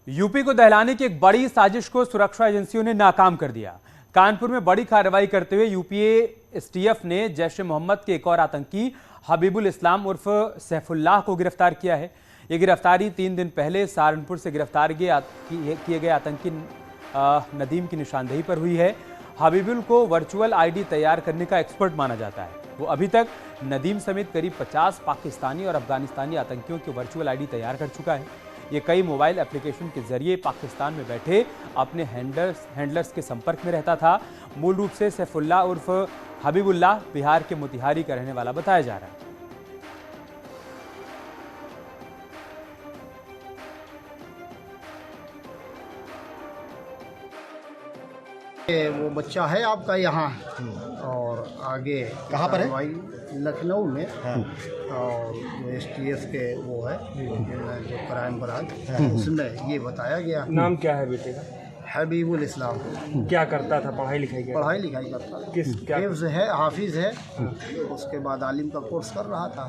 UP को दहलाने की एक बड़ी साजिश को सुरक्षा एजेंसियों ने नाकाम कर दिया। कानपुर में बड़ी कार्रवाई करते हुए यूपीए एसटीएफ ने जैश-ए-मोहम्मद के एक और आतंकी हबीबुल इस्लाम उर्फ सैफुल्लाह को गिरफ्तार किया है। ये गिरफ्तारी 3 दिन पहले सहारनपुर से गिरफ्तार किए गए आतंकी नदीम की निशानदेही पर हुई है। हबीबुल को वर्चुअल आईडी तैयार करने का एक्सपर्ट माना जाता है। वो अभी तक नदीम समेत करीब 50 पाकिस्तानी और अफगानिस्तानी आतंकियों की वर्चुअल आईडी तैयार कर चुका है। ये कई मोबाइल एप्लीकेशन के जरिए पाकिस्तान में बैठे अपने हैंडलर्स के संपर्क में रहता था। मूल रूप से सैफुल्लाह उर्फ हबीबुल्लाह बिहार के मोतिहारी का रहने वाला बताया जा रहा है। वो बच्चा है आपका यहाँ और आगे कहाँ पर है? लखनऊ में। हाँ। और जो एसटीएफ के वो है जो क्राइम ब्रांच उसमें ये बताया गया। नाम क्या है बेटे का? हबीबुल इस्लाम। क्या करता था? पढ़ाई लिखाई पढ़ाई लिखाई करता था। किस क्या? हिफ्ज़ है, हाफिज है। उसके बाद आलिम का कोर्स कर रहा था।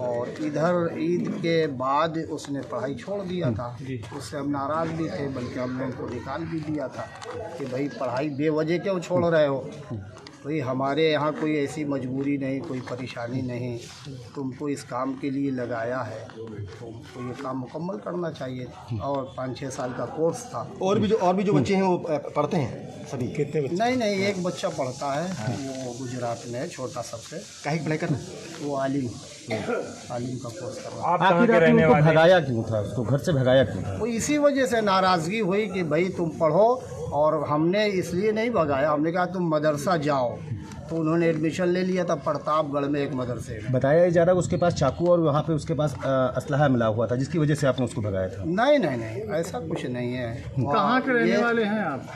और इधर ईद के बाद उसने पढ़ाई छोड़ दिया था। उससे हम नाराज़ भी थे, बल्कि हमने उनको निकाल भी दिया था कि भाई पढ़ाई बेवजह क्यों छोड़ रहे हो। भाई हमारे यहाँ कोई ऐसी मजबूरी नहीं, कोई परेशानी नहीं, तुमको इस काम के लिए लगाया है, तुमको ये काम मुकम्मल करना चाहिए। और 5-6 साल का कोर्स था। और भी जो बच्चे हैं वो पढ़ते हैं सभी? कितने बच्चे? नहीं, एक बच्चा पढ़ता है। वो गुजरात में है, छोटा सबसे। काहे की पढ़ाई करना? वो आलिम का कोर्स कर रहा है। आप कहाँ के रहने वाले? भगाया क्यों था उसको? घर से भगाया क्यों? वो इसी वजह से नाराज़गी हुई कि भाई तुम पढ़ो, और हमने इसलिए नहीं भगाया, हमने कहा तुम मदरसा जाओ। तो उन्होंने एडमिशन ले लिया था प्रतापगढ़ में एक मदरसे में। बताया जा रहा है उसके पास चाकू और वहाँ पे उसके पास असलहा मिला हुआ था, जिसकी वजह से आपने उसको भगाया था। नहीं, ऐसा कुछ नहीं है। कहाँ के रहने वाले हैं आप?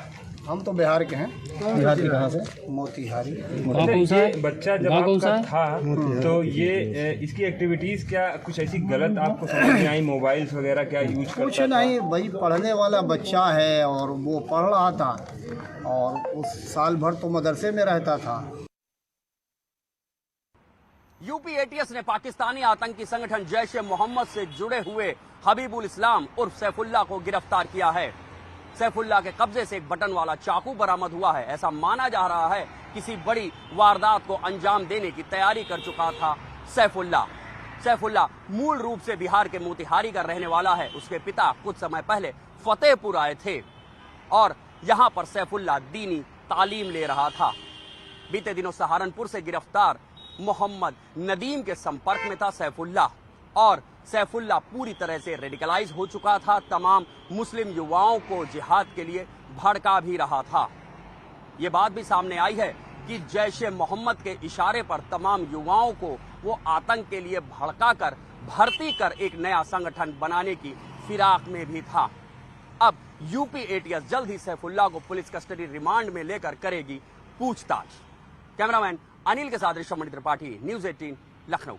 हम तो बिहार के हैं। बिहार के कहाँ से? मोतिहारी। ये बच्चा जब आपका था तो ये इसकी एक्टिविटीज़ क्या कुछ ऐसी गलत आपको समझ में आई? मोबाइल्स वगैरह क्या यूज करता कुछ था? नहीं, भाई पढ़ने वाला बच्चा है और वो पढ़ रहा था, और उस साल भर तो मदरसे में रहता था। यूपी एटीएस ने पाकिस्तानी आतंकी संगठन जैश-ए-मोहम्मद से जुड़े हुए हबीबुल इस्लाम उर्फ सैफुल्लाह को गिरफ्तार किया है। सैफुल्लाह के कब्जे से एक बटन वाला चाकू बरामद हुआ है। ऐसा माना जा रहा है किसी बड़ी वारदात को अंजाम देने की तैयारी कर चुका था सैफुल्लाह मूल रूप से बिहार के मोतिहारी का रहने वाला है। उसके पिता कुछ समय पहले फतेहपुर आए थे और यहां पर सैफुल्लाह दीनी तालीम ले रहा था। बीते दिनों सहारनपुर से गिरफ्तार मोहम्मद नदीम के संपर्क में था सैफुल्लाह, और सैफुल्लाह पूरी तरह से रेडिकलाइज हो चुका था। तमाम मुस्लिम युवाओं को जिहाद के लिए भड़का भी रहा था। ये बात भी सामने आई है कि जैश-ए-मोहम्मद के इशारे पर तमाम युवाओं को वो आतंक के लिए भड़का कर भर्ती कर एक नया संगठन बनाने की फिराक में भी था। अब यूपी एटीएस जल्द ही सैफुल्लाह को पुलिस कस्टडी रिमांड में लेकर करेगी पूछताछ। कैमरामैन अनिल के साथ ऋषभ मणि त्रिपाठी, न्यूज़ 18 लखनऊ।